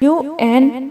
UN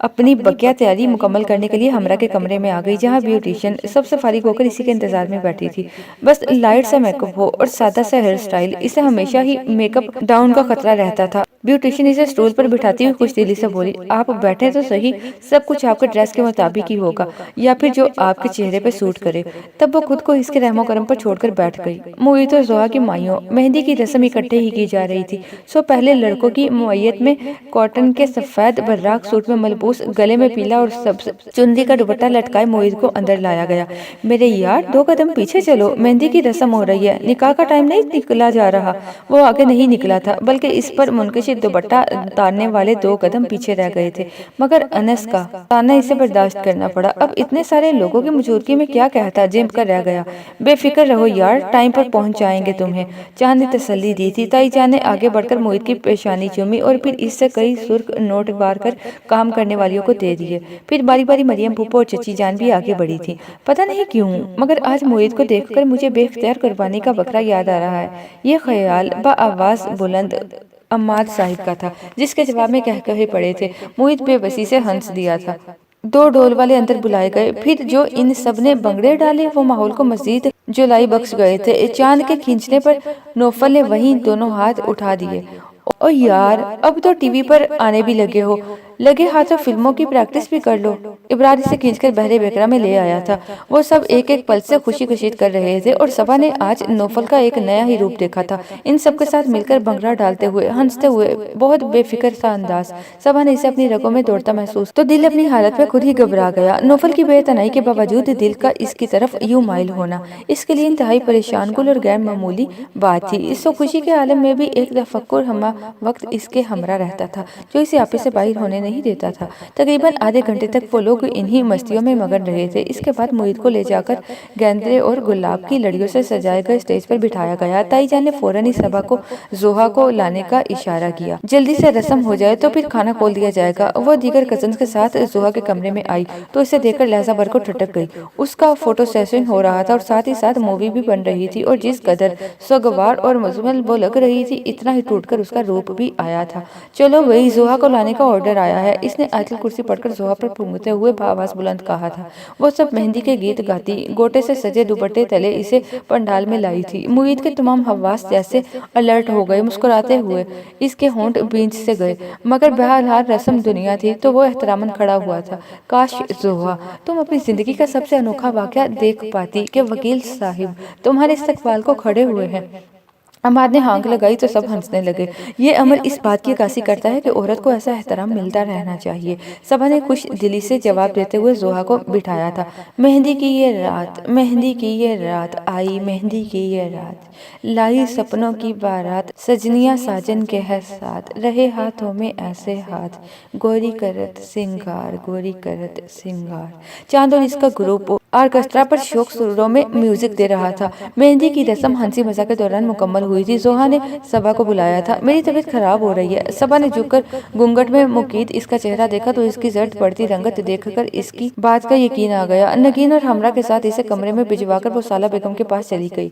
اپنی بقیہ تیاری مکمل کرنے کے لیے ہمراہ کے کمرے میں آ گئی، جہاں بیوٹیشین سب سے فارغ ہو کر اسی کے انتظار میں بیٹھی تھی۔ بس لائٹ سا میک اپ ہو اور سادہ سا ہیئر سٹائل، اسے ہمیشہ ہی میک اپ ڈاؤن کا خطرہ رہتا تھا۔ بیوٹیشین اسے اسٹول پر بٹھاتی ہوئی خوش دلی سے بولی، آپ بیٹھے تو صحیح، سب کچھ آپ کے ڈریس کے مطابق ہی ہوگا یا پھر جو آپ کے چہرے پہ سوٹ کرے۔ تب وہ خود کو اس کے رحم و کرم پر چھوڑ کر بیٹھ گئی۔ معید اور زحا کی مائیوں مہندی کی رسم اکٹھے ہی کی جا رہی تھی، سو پہلے لڑکوں کی معیت میں کاٹن کے سفید براق سوٹ میں ملبوس، گلے میں پیلا اور سبز چندی کا دوپٹہ لٹکائے معید کو اندر لایا گیا۔ میرے یار 2 قدم پیچھے چلو، مہندی کی رسم ہو رہی ہے، نکاح کا ٹائم نہیں نکلا جا رہا۔ وہ آگے نہیں نکلا تھا بلکہ اس پر منکشف دوپٹہ اتارنے والے 2 قدم پیچھے رہ گئے تھے، مگر انس کا تانا اسے برداشت کرنا پڑا۔ اب اتنے سارے لوگوں کی موجودگی میں کیا کہتا، جم کر رہ گیا۔ بے فکر رہو یار، ٹائم پر پہنچ جائیں گے تمہیں، جان نے تسلی دی تھی۔ تائی جان نے آگے بڑھ کر معید کی پیشانی چومی اور پھر اس سے کئی سرخ نوٹ وار کر کام کرنے والیوں کو دے دیے۔ پھر باری باری مریم پھوپھو اور چچی جان بھی آگے بڑھی تھی۔ پتہ نہیں کیوں مگر آج معید کو دیکھ کر مجھے بے اختیار قربانی کا بکرا یاد آ رہا ہے۔ یہ خیال بآواز بلند عماد صاحب کا تھا، جس کے جواب میں قہقہے پڑے تھے۔ معید بے بسی سے ہنس دیا تھا۔ 2 ڈول والے اندر بلائے گئے، پھر جو ان سب نے بنگڑے ڈالے وہ ماحول کو مزید جولائی بخش گئے تھے۔ چاند کے کھینچنے پر نوفل نے وہیں دونوں ہاتھ اٹھا دیے۔ او یار، اب تو ٹی وی پر آنے بھی لگے ہو، لگے ہاتھوں فلموں کی پریکٹس بھی کر لو۔ ابرار اسے کھینچ کر بحر بیکرا میں لے آیا تھا۔ وہ سب ایک ایک پل سے خوشی کشید کر رہے تھے اور صبا نے آج نوفل کا ایک نیا ہی روپ دیکھا تھا، ان سب کے ساتھ مل کر بھنگڑا ڈالتے ہوئے، ہنستے ہوئے، بہت بے فکر سا انداز۔ صبا نے اسے اپنی رگوں میں دوڑتا محسوس تو دل اپنی حالت میں خود ہی گھبرا گیا۔ نوفل کی بے تنائی کے باوجود دل کا اس کی طرف یوں مائل ہونا اس کے لیے انتہائی پریشان کن اور غیر معمولی بات تھی۔ اس خوشی کے عالم میں بھی ایک تفکر ہمہ وقت اس کے ہمراہ رہتا تھا جو اسے آپے سے باہر ہونے نہیں دیتا تھا۔ تقریباً آدھے گھنٹے تک وہ لوگ انہی مستیوں میں مگن رہے تھے۔ اس کے بعد معید کو لے جا کر گیندے اور گلاب کی لڑیوں سے سجائے گئے اسٹیج پر بٹھایا گیا۔ تائی جان نے فوراً ہی صبا کو زحا کو لانے کا اشارہ کیا۔ جلدی سے رسم ہو جائے تو پھر کھانا کھول دیا جائے گا۔ وہ دیگر کزنز کے ساتھ زحا کے کمرے میں آئی تو اسے دیکھ کر لہجہ بھر کو ٹھٹک گئی۔ اس کا فوٹو سیشن ہو رہا تھا اور ساتھ ہی ساتھ مووی بھی بن رہی تھی، اور جس قدر سوگوار اور مجمل وہ لگ رہی تھی، اتنا ہی ٹوٹ کر اس کا روپ بھی آیا تھا۔ چلو بھئی، زحا کو لانے کا آرڈر آیا ہے، اس نے آیت الکرسی پڑھ کر زحا پر پھونکتے ہوئے بآواز بلند کہا تھا۔ وہ سب مہندی کے گیت گاتی، گوٹے سے سجے دوپٹے تلے اسے پنڈال میں لائی تھی۔ معید کے تمام حواس جیسے الرٹ ہو گئے، مسکراتے ہوئے اس کے ہونٹ بھیج سے گئے، مگر بہرحال رسم دنیا تھی تو وہ احتراماً کھڑا ہوا تھا۔ کاش زحا تم اپنی زندگی کا سب سے انوکھا واقعہ دیکھ پاتی کہ وکیل صاحب تمہارے استقبال کو کھڑے ہوئے ہیں۔ عماد نے ہانک لگائی تو سب ہنسنے لگے۔ یہ عمل اس بات کی عکاسی کرتا ہے کہ عورت کو ایسا احترام ملتا رہنا چاہیے، صبا نے خوش دلی سے جواب دیتے ہوئے زحا کو بٹھایا تھا۔ مہندی کی یہ رات، مہندی کی یہ رات آئی، مہندی کی یہ رات لائی سپنوں کی بارات، سجنیاں ساجن کے ہے ساتھ، رہے ہاتھوں میں ایسے ہاتھ، گوری کرت سنگار، گوری کرت سنگار۔ چاند اور اس کا گروپ آرکسٹرا پر شوق سروں میں میوزک دے رہا تھا۔ مہندی کی رسم ہنسی مذاق کے دوران مکمل ہوئی تھی۔ زحا نے صبا کو بلایا تھا۔ میری طبیعت خراب ہو رہی ہے۔ صبا نے جھک کر گھونگھٹ میں مقید اس کا چہرہ دیکھا تو اس کی زرد پڑتی رنگت دیکھ کر اس کی بات کا یقین آ گیا۔ نگین اور ہمراہ کے ساتھ اسے کمرے میں بھجوا کر وہ سالہ بیگم کے پاس چلی گئی۔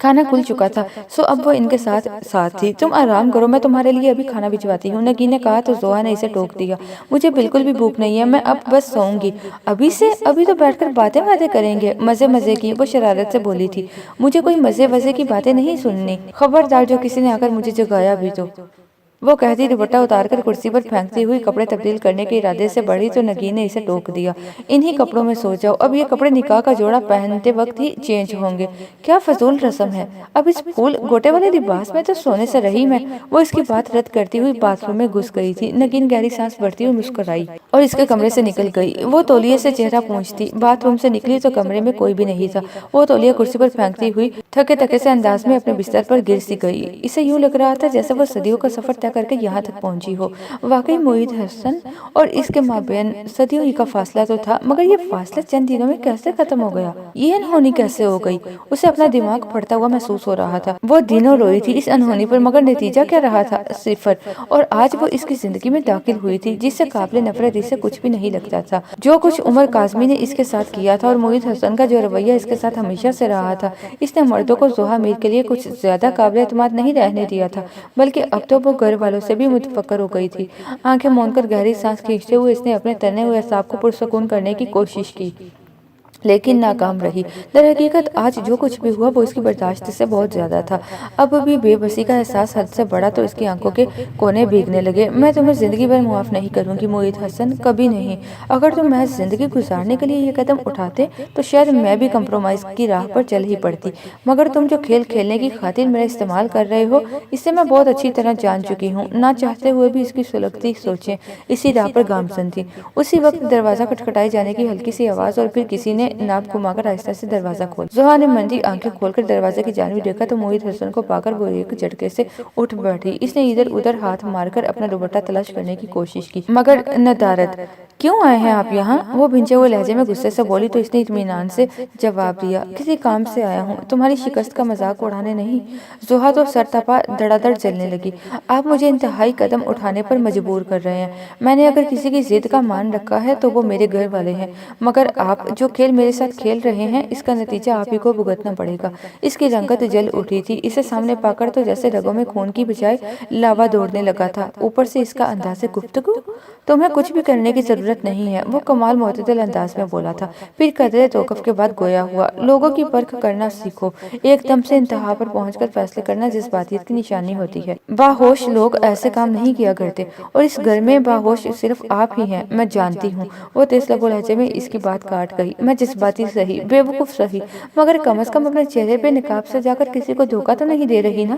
کھانا کھل چکا تھا سو اب وہ ان کے ساتھ تھی۔ تم آرام کرو، میں تمہارے لیے ابھی کھانا بھجواتی ہوں، نگین نے کہا تو زحا نے اسے ٹوک دیا۔ مجھے بالکل بھی بھوک نہیں ہے، میں اب بس سوؤں گی۔ ابھی سے؟ ابھی تو بیٹھ کر باتیں کریں گے، مزے کی، وہ شرارت سے بولی تھی۔ مجھے کوئی مزے کی باتیں نہیں سننی، خبردار جو کسی نے آ کر مجھے جگایا بھی تو۔ وہ کہتی دوپٹہ اتار کر کرسی پر پھینکتی ہوئی کپڑے تبدیل کرنے کے ارادے سے بڑھی تو نگین نے اسے ٹوک دیا۔ انہی کپڑوں میں سو جاؤ، اب یہ کپڑے نکاح کا جوڑا پہنتے وقت ہی چینج ہوں گے۔ کیا فضول رسم ہے، اب اس پھول گوٹے والے لباس میں تو سونے سے رہی میں۔ وہ اس کی بات رد کرتی ہوئی باتھ روم میں گھس گئی تھی۔ نگین گہری سانس بھرتی ہوئی مسکرائی اور اس کے کمرے سے نکل گئی۔ وہ تولیے سے چہرہ پونچھتی باتھ روم سے نکلی تو کمرے میں کوئی بھی نہیں تھا۔ وہ تولیہ کرسی پر پھینکتی ہوئی تھکے سے انداز میں اپنے بستر پر گر سی گئی۔ اسے یوں لگ رہا تھا جیسے وہ صدیوں کا سفر طے کر کے یہاں تک پہنچی ہو۔ واقعی معید حسن اور اس کے مابین صدیوں ہی کا فاصلہ تو تھا، مگر یہ فاصلہ چند دنوں میں کیسے ختم ہو گیا؟ یہ انہونی کیسے ہو گئی؟ اسے اپنا دماغ پھٹتا ہوا محسوس ہو رہا تھا۔ وہ دنوں روئی تھی اس انہونی پر، مگر نتیجہ کیا رہا تھا؟ صفر۔ اور آج وہ اس کی زندگی میں داخل ہوئی تھی جس سے قابل نفرت اسے کچھ بھی نہیں لگتا تھا۔ جو کچھ عمر کاظمی نے اس کے ساتھ کیا تھا اور معید حسن کا جو رویہ اس کے ساتھ ہمیشہ سے رہا تھا، اس نے مردوں کو زحا میر کے لیے کچھ زیادہ قابل اعتماد نہیں رہنے دیا تھا، بلکہ اب تو وہ گھر والوں سے بھی متفکر ہو گئی تھی۔ آنکھیں موند کر گہری سانس کھینچتے ہوئے اس نے اپنے تنے ہوئے اعصاب کو پرسکون کرنے کی کوشش کی، لیکن ناکام رہی۔ در حقیقت آج جو کچھ بھی ہوا وہ اس کی برداشت سے بہت زیادہ تھا۔ اب بھی بے بسی کا احساس حد سے بڑھا تو اس کی آنکھوں کے کونے بھیگنے لگے۔ میں تمہیں زندگی بھر معاف نہیں کروں گی معید حسن، کبھی نہیں۔ اگر تم محض زندگی گزارنے کے لیے یہ قدم اٹھاتے تو شاید میں بھی کمپرومائز کی راہ پر چل ہی پڑتی، مگر تم جو کھیل کھیلنے کی خاطر میرا استعمال کر رہے ہو اسے میں بہت اچھی طرح جان چکی ہوں۔ نہ چاہتے ہوئے بھی اس کی سلگتی سوچیں اسی راہ پر گامزن تھی۔ اسی وقت دروازہ کھٹکھٹائے جانے کی ہلکی سی آواز اور پھر کسی نے ناپ گھما کر آہستہ سے دروازہ کھولا۔ زحا نے مندی آنکھیں کھول کر دروازے کی جانب دیکھا تو معید حسن کو پا کر وہ ایک جھٹکے سے اٹھ بیٹھی۔ اس نے ادھر ادھر ہاتھ مار کر اپنا دوپٹہ تلاش کرنے کی کوشش کی، مگر ندارد۔ کیوں آئے ہیں آپ یہاں؟ وہ بھنجے ہوئے لہجے میں غصے سے بولی تو اس نے اطمینان سے جواب دیا، کسی کام سے آیا ہوں، تمہاری شکست کا مذاق اڑانے نہیں۔ زحا تو سر تپا دڑا دڑ جلنے لگی۔ آپ مجھے انتہائی قدم اٹھانے پر مجبور کر رہے ہیں۔ میں نے اگر کسی کی ضد کا مان رکھا ہے تو وہ میرے گھر والے ہیں، مگر آپ جو کھیل میرے ساتھ کھیل رہے ہیں اس کا نتیجہ آپ ہی کو بھگتنا پڑے گا۔ اس کی رنگت جل اٹھی تھی۔ اسے سامنے پا کر تو جیسے رگوں میں خون کی بجائے لاوا دوڑنے لگا تھا، اوپر سے اس کا انداز گفتگو۔ تمہیں کچھ بھی کرنے کی ضرورت نہیں ہے، وہ کمال معتدل انداز میں بولا تھا، پھر قدرے توقف کے بعد گویا ہوا، لوگوں کی پرکھ کرنا سیکھو، ایک دم سے انتہا پر پہنچ کر فیصلے کرنا جذباتیت کی نشانی ہوتی ہے۔ باہوش لوگ ایسے کام نہیں کیا کرتے، اور اس گھر میں باہوش صرف آپ ہی ہیں، میں جانتی ہوں۔ وہ تیز لب و لہجے میں اس کی بات کاٹ گئی، میں جذباتی سہی، بے وقوف سہی، مگر کم از کم اپنے چہرے پہ نقاب سجا کر کسی کو دھوکہ تو نہیں دے رہی نا؟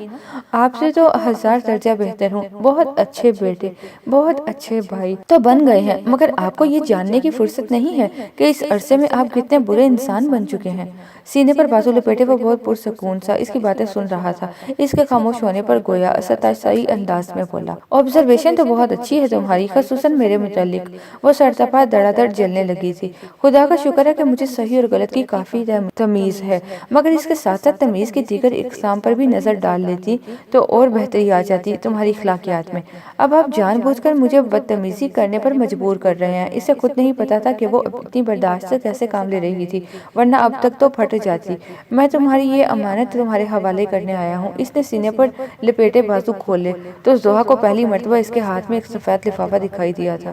آپ سے تو 1000 درجہ بہتر ہوں، بہت اچھے بیٹے، بہت اچھے بھائی تو بن گئے ہیں، مگر آپ کو یہ جاننے کی فرصت نہیں ہے کہ اس عرصے میں آپ کتنے برے انسان بن چکے ہیں۔ سینے پر بازو لپیٹے وہ بہت پرسکون سا اس کی باتیں سن رہا تھا۔ اس کے خاموش ہونے پر گویا ستائشی انداز میں بولا، آبزرویشن تو بہت اچھی ہے تمہاری، خصوصاً میرے متعلق۔ وہ سرتپا دڑا دڑ جلنے لگی تھی۔ خدا کا شکر ہے کہ مجھے صحیح اور غلط کی کافی تمیز ہے، مگر اس کے ساتھ ساتھ تمیز کی دیگر اقسام پر بھی نظر ڈال لیتی تو اور بہتری آ جاتی تمہاری اخلاقیات میں۔ اب آپ جان بوجھ کر مجھے بدتمیزی کرنے پر مجبور کر رہے ہیں۔ اسے خود نہیں پتا تھا کہ وہ اتنی برداشت سے کیسے کام لے رہی تھی، ورنہ اب تک تو پھٹ جاتی۔ میں تمہاری یہ امانت تمہارے حوالے کرنے آیا ہوں۔ اس نے سینے پر لپیٹے بازو کھولے تو زحا کو پہلی مرتبہ اس کے ہاتھ میں ایک سفید لفافہ دکھائی دیا تھا۔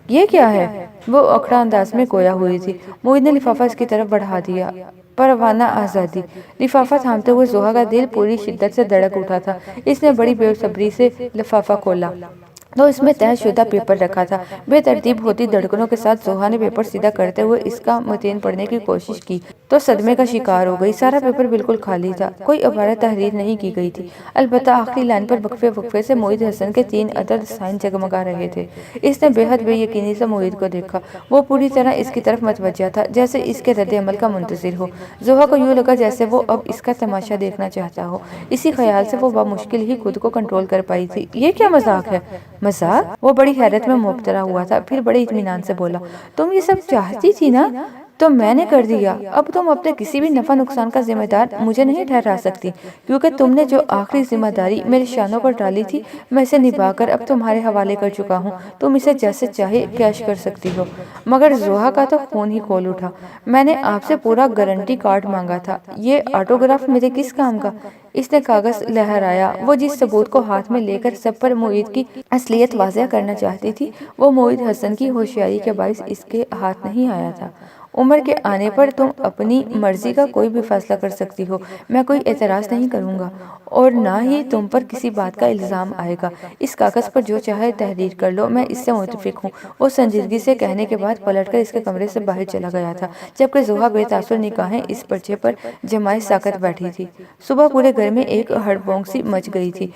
یہ کیا ہے؟ وہ اکڑا انداز میں گویا ہوئی تھی۔ معید نے لفافہ اس کی طرف بڑھا دیا۔ پروانہ آزادی۔ لفافہ تھامتے ہوئے زحا کا دل پوری شدت سے دھڑک اٹھا تھا۔ اس نے بڑی بے صبری سے لفافہ کھولا تو اس میں طے شدہ پیپر رکھا تھا۔ بے ترتیب ہوتی دھڑکنوں کے ساتھ زحا نے پیپر سیدھا کرتے ہوئے اس کا متن پڑھنے کی کوشش کی تو صدمے کا شکار ہو گئی۔ سارا پیپر بالکل خالی تھا، کوئی عبارت تحریر نہیں کی گئی تھی، البتہ آخری لائن پر وقفے وقفے سے معید حسن کے 3 عدد سائن جگمگا رہے تھے۔ اس نے بے حد بے یقینی سے معید کو دیکھا۔ وہ پوری طرح اس کی طرف متوجہ تھا، جیسے اس کے رد عمل کا منتظر ہو۔ زحا کو یوں لگا جیسے وہ اب اس کا تماشا دیکھنا چاہتا ہو۔ اسی خیال سے وہ بمشکل ہی خود کو کنٹرول کر پائی تھی۔ یہ کیا مذاق ہے؟ مذاق؟ وہ بڑی حیرت میں مبتلا ہوا تھا، پھر بڑے اطمینان سے بولا، تم یہ سب چاہتی تھی نا، تو میں نے کر دیا۔ اب تم اپنے کسی بھی نفع نقصان کا ذمہ دار مجھے نہیں ٹھہرا سکتی، کیونکہ تم نے جو آخری ذمہ داری میرے شانوں پر ڈالی تھی میں اسے نبھا کر اب تمہارے حوالے کر چکا ہوں۔ تم اسے جیسے چاہے کیش کر سکتی ہو۔ مگر زحا کا تو خون ہی کھول اٹھا۔ میں نے آپ سے پورا گارنٹی کارڈ مانگا تھا، یہ آٹوگراف میرے کس کام کا؟ اس نے کاغذ لہرایا۔ وہ جس ثبوت کو ہاتھ میں لے کر سب پر معید کی اصلیت واضح کرنا چاہتی تھی وہ معید حسن کی ہوشیاری کے باعث اس کے ہاتھ نہیں آیا تھا۔ عمر کے آنے پر تم اپنی مرضی کا کوئی بھی فیصلہ کر سکتی ہو، میں کوئی اعتراض نہیں کروں گا، اور نہ ہی تم پر کسی بات کا الزام آئے گا۔ اس کاغذ پر جو چاہے تحریر کر لو، میں اس سے متفق ہوں۔ وہ سنجیدگی سے کہنے کے بعد پلٹ کر اس کے کمرے سے باہر چلا گیا تھا، جبکہ زحا بے تاثر نگاہیں اس پرچے پر جمائے ساکت بیٹھی تھی۔ صبح پورے گھر میں ایک ہڑبونگ سی مچ گئی تھی۔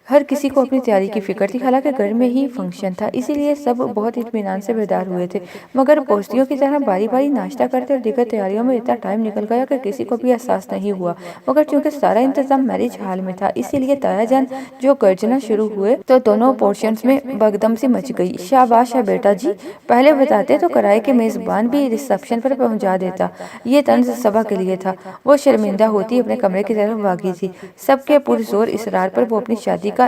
ہر کسی کو اپنی تیاری کی فکر تھی، حالانکہ گھر میں ہی فنکشن تھا، اسی لیے سب بہت اطمینان سے بیدار ہوئے تھے، مگر پوستیوں کی طرح باری باری ناشتہ کرتے اور دیگر تیاریوں میں اتنا ٹائم نکل گیا کہ کسی کو بھی احساس نہیں ہوا۔ مگر چونکہ سارا انتظام میرج ہال میں تھا، اسی لیے تایا جان جو گرجنا شروع ہوئے تو دونوں پورشنز میں بگدم سی مچ گئی۔ شاباش ہے بیٹا جی، پہلے بتاتے تو کرائے کے میزبان بھی ریسپشن پر پہنچا دیتا۔ یہ طنز صبا کے لیے تھا۔ وہ شرمندہ ہوتی اپنے کمرے کی طرف بھاگی تھی۔ سب کے پرزور اصرار پر وہ اپنی شادی کا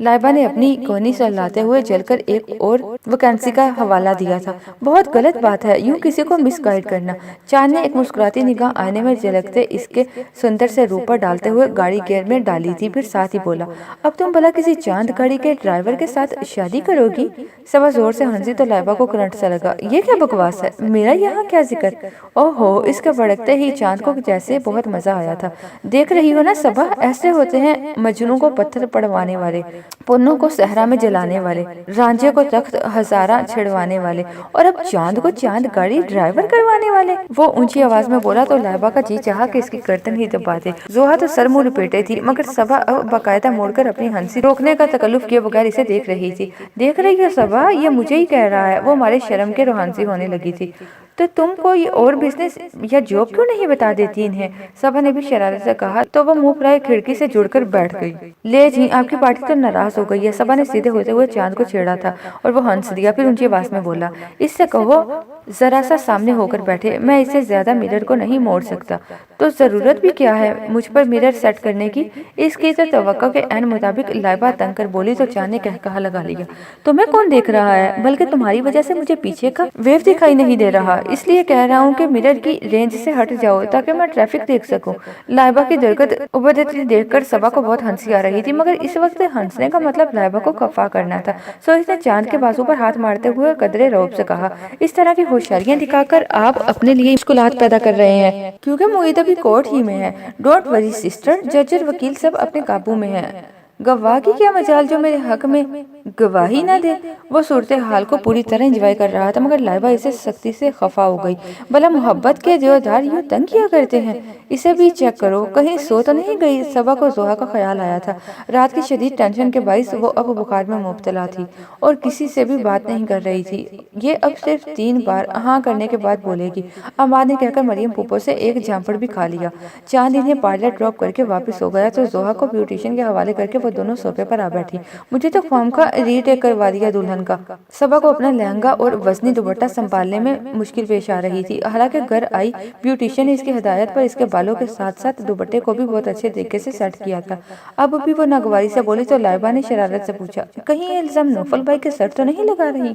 لائبہ نے اپنی کونی سہلاتے ہوئے جل کر ایک اور ویکینسی کا حوالہ دیا تھا۔ بہت غلط بات ہے یوں کسی کو مس گائیڈ کرنا۔ چاند نے ایک مسکراتی نگاہ آئینے میں جھلکتے اس کے سندر سے روپ پر ڈالتے ہوئے گاڑی گیئر میں ڈالی تھی، پھر ساتھ ہی بولا، اب تم بھلا کسی چاند گاڑی کے ڈرائیور کے ساتھ شادی کرو گی؟ صبا زور سے ہنسی تو لائبہ کو کرنٹ سا لگا، یہ کیا بکواس ہے، میرا یہاں کیا ذکر؟ اوہو، اس کے بھڑکتے ہی چاند کو جیسے بہت مزہ آیا تھا۔ دیکھ رہی ہو نا صبا، ایسے ہوتے ہیں مجنوں کو پتھر پڑوانے والے، پنوں کو صحرا میں جلانے والے، رانجھے کو تخت ہزارہ چھڑوانے والے، اور اب چاند کو چاند گاڑی ڈرائیور کروانے والے۔ وہ اونچی آواز میں بولا تو لائبہ کا جی چاہا کہ اس کی گردن ہی دبا دے۔ زوہا تو سر منہ لپیٹے تھی، مگر صبا اب باقاعدہ موڑ کر اپنی ہنسی روکنے کا تکلف کیے بغیر اسے دیکھ رہی تھی۔ دیکھ رہی ہو صبا، یہ مجھے ہی کہہ رہا ہے۔ وہ ہمارے شرم کے روحانسی ہونے لگی تھی۔ تو تم کوئی اور بزنس یا جاب کیوں نہیں بتا دیتی انہیں؟ صبا نے بھی شرارت سے کہا تو وہ منہ پرائے کھڑکی سے جڑ کر بیٹھ گئی۔ لے جی، آپ کی پارٹی تو ناراض ہو گئی ہے۔ صبا نے سیدھے ہوتے ہوئے چاند کو چھیڑا تھا اور وہ ہنس دیا، پھر اونچی آواز میں بولا، اس سے کہو ذرا سا سامنے ہو کر بیٹھے، میں اسے زیادہ مرر کو نہیں موڑ سکتا۔ تو ضرورت بھی کیا ہے مجھ پر مرر سیٹ کرنے کی؟ اس کی تو توقع کے عین مطابق لائبہ تنگ کر بولی تو چاند نے کہا لگا لیا، تمہیں کون دیکھ رہا ہے؟ بلکہ تمہاری وجہ سے مجھے پیچھے کا ویو دکھائی نہیں دے رہا، اس لیے کہہ رہا ہوں کہ مرر کی رینج سے ہٹ جاؤ تاکہ میں ٹریفک دیکھ سکوں۔ لائبہ کی درگت ابھرتی دیکھ کر صبا کو بہت ہنسی آ رہی تھی، مگر اس وقت ہنسنے کا مطلب لائبہ کو خفا کرنا تھا، سو اس نے چاند کے بازو پر ہاتھ مارتے ہوئے قدرے رعب سے کہا، اس طرح کی ہوشیاریاں دکھا کر آپ اپنے لیے مشکلات پیدا کر رہے ہیں، کیونکہ معید ابھی کورٹ ہی میں ہے۔ ڈونٹ وری سسٹر، جج اور وکیل سب اپنے قابو میں ہیں، گواہ کی کیا مجال جو میرے حق میں گواہی نہ دے۔ وہ صورتحال کو پوری طرح انجوائے کر رہا تھا، مگر لائبہ اسے سختی سے خفا ہو گئی۔ بھلا محبت کے دیودار یوں تنگ کیا کرتے ہیں؟ اسے بھی چیک کرو، کہیں سو تو نہیں گئی؟ صبا کو زوہا کا خیال آیا تھا۔ رات کی شدید ٹینشن کے باعث وہ اب بخار میں مبتلا تھی اور کسی سے بھی بات نہیں کر رہی تھی۔ یہ اب صرف 3 بار ہاں کرنے کے بعد بولے گی، اماد نے کہہ کر مریم پھوپھو سے ایک جھانپڑ بھی کھا لیا۔ چاند انہیں پارلر ڈراپ کر کے واپس ہو گیا تو زوہا کو بیوٹیشین کے حوالے کر کے وہ دونوں صوفے پر آ بیٹھی۔ مجھے تو فارم کا ری ٹیک کروا دیا دلہن کا۔ صبا کو اپنا لہنگا اور وزنی دوپٹہ سنبھالنے میں مشکل پیش آ رہی تھی، حالانکہ گھر آئی بیوٹیشین نے اس کی ہدایت پر اس کے بالوں کے ساتھ ساتھ دوپٹے کو بھی بہت اچھے طریقے سے سیٹ کیا تھا۔ اب بھی وہ ناگواری سے بولی تو لائبہ نے شرارت سے پوچھا، کہیں یہ الزام نوفل بھائی کے سر تو نہیں لگا رہی؟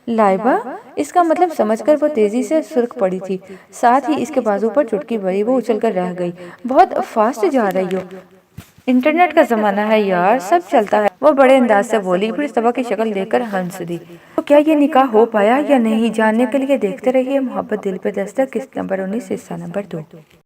لائبہ، اس کا مطلب سمجھ کر وہ تیزی سے سرخ پڑی تھی، ساتھ ہی اس کے بازو پر چٹکی بھری۔ وہ اچھل کر رہ گئی، بہت فاسٹ جا رہی ہو، انٹرنیٹ کا زمانہ ہے یار، سب چلتا ہے۔ وہ بڑے انداز سے بولی، پھر صبا کی شکل دیکھ کر ہنس دی۔ تو کیا یہ نکاح ہو پایا یا نہیں، جاننے کے لیے دیکھتے رہیے محبت دل پہ دستک، قسط نمبر 19 حصہ نمبر 2۔